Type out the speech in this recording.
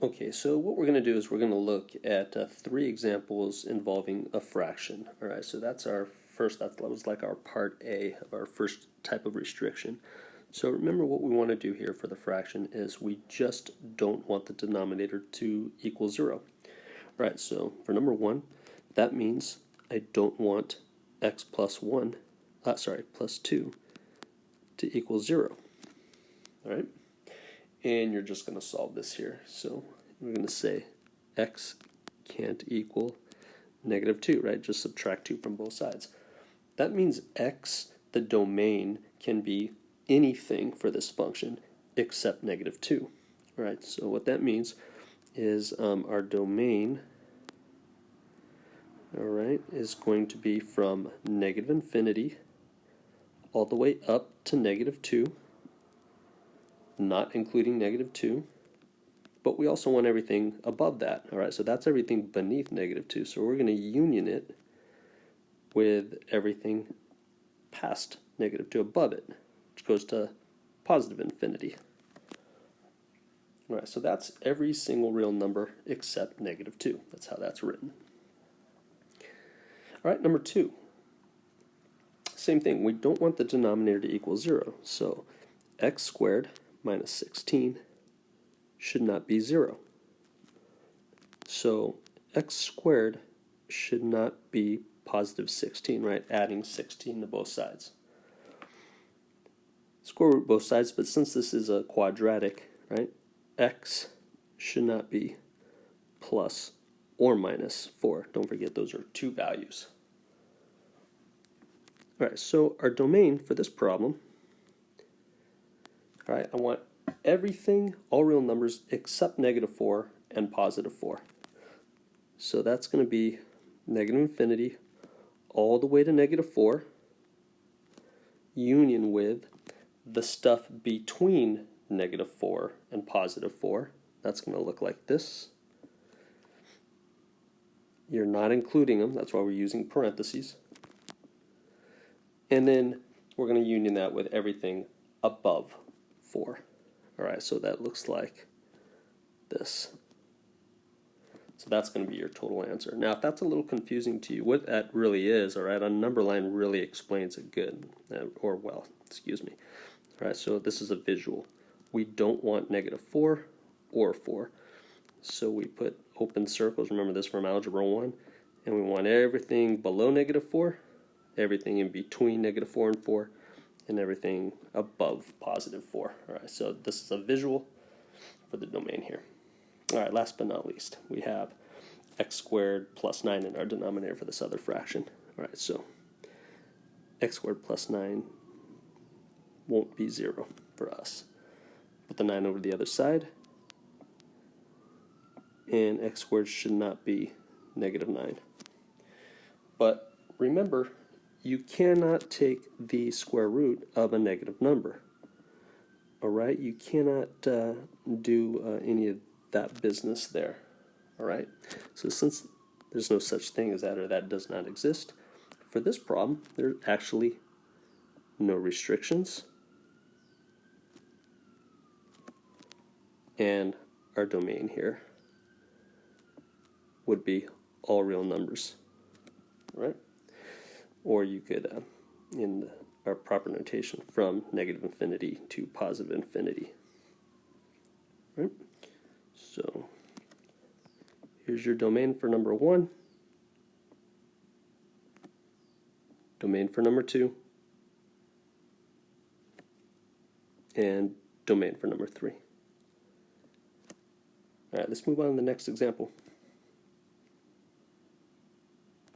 Okay, so what we're going to do is we're going to look at 3 examples involving a fraction. All right, so that's our first, that was like our part A of our first type of restriction. So remember what we want to do here for the fraction is we just don't want the denominator to equal 0. All right, so for number 1, that means I don't want x plus 2 to equal 0. All right? And you're just going to solve this here. So we're going to say x can't equal negative 2, right? Just subtract 2 from both sides. That means x, the domain, can be anything for this function except negative 2. All right, so what that means is our domain, all right, is going to be from negative infinity all the way up to negative 2, not including negative 2, but we also want everything above that. All right, so that's everything beneath negative 2, so we're going to union it with everything past negative 2 above it, which goes to positive infinity. All right, so that's every single real number except negative 2. That's how that's written. All right, number 2. Same thing, we don't want the denominator to equal 0, so x squared minus 16 should not be 0. So x squared should not be positive 16, right? Adding 16 to both sides. Square root both sides, but since this is a quadratic, right, x should not be plus or minus 4. Don't forget those are 2 values. All right, so our domain for this problem, all right, I want everything, all real numbers, except negative 4 and positive 4. So that's going to be negative infinity all the way to negative 4, union with the stuff between negative 4 and positive 4. That's going to look like this. You're not including them, that's why we're using parentheses. And then we're going to union that with everything above 4. All right, so that looks like this. So that's going to be your total answer. Now, if that's a little confusing to you, what that really is, all right, a number line really explains it good, or well, excuse me. All right, so this is a visual. We don't want negative 4 or 4. So we put open circles, remember this from Algebra 1, and we want everything below negative 4, everything in between negative 4 and 4, and everything above positive 4. All right, so this is a visual for the domain here. All right, last but not least, we have x squared plus 9 in our denominator for this other fraction. All right, so x squared plus 9 won't be 0 for us. Put the 9 over the other side, and x squared should not be negative 9. But remember, you cannot take the square root of a negative number. All right, you cannot do any of that business there. All right, so since there's no such thing as that, or that does not exist, for this problem, there's actually no restrictions, and our domain here would be all real numbers, right? Or you could, in our proper notation, from negative infinity to positive infinity, right? So here's your domain for number 1, domain for number 2, and domain for number 3. All right, let's move on to the next example.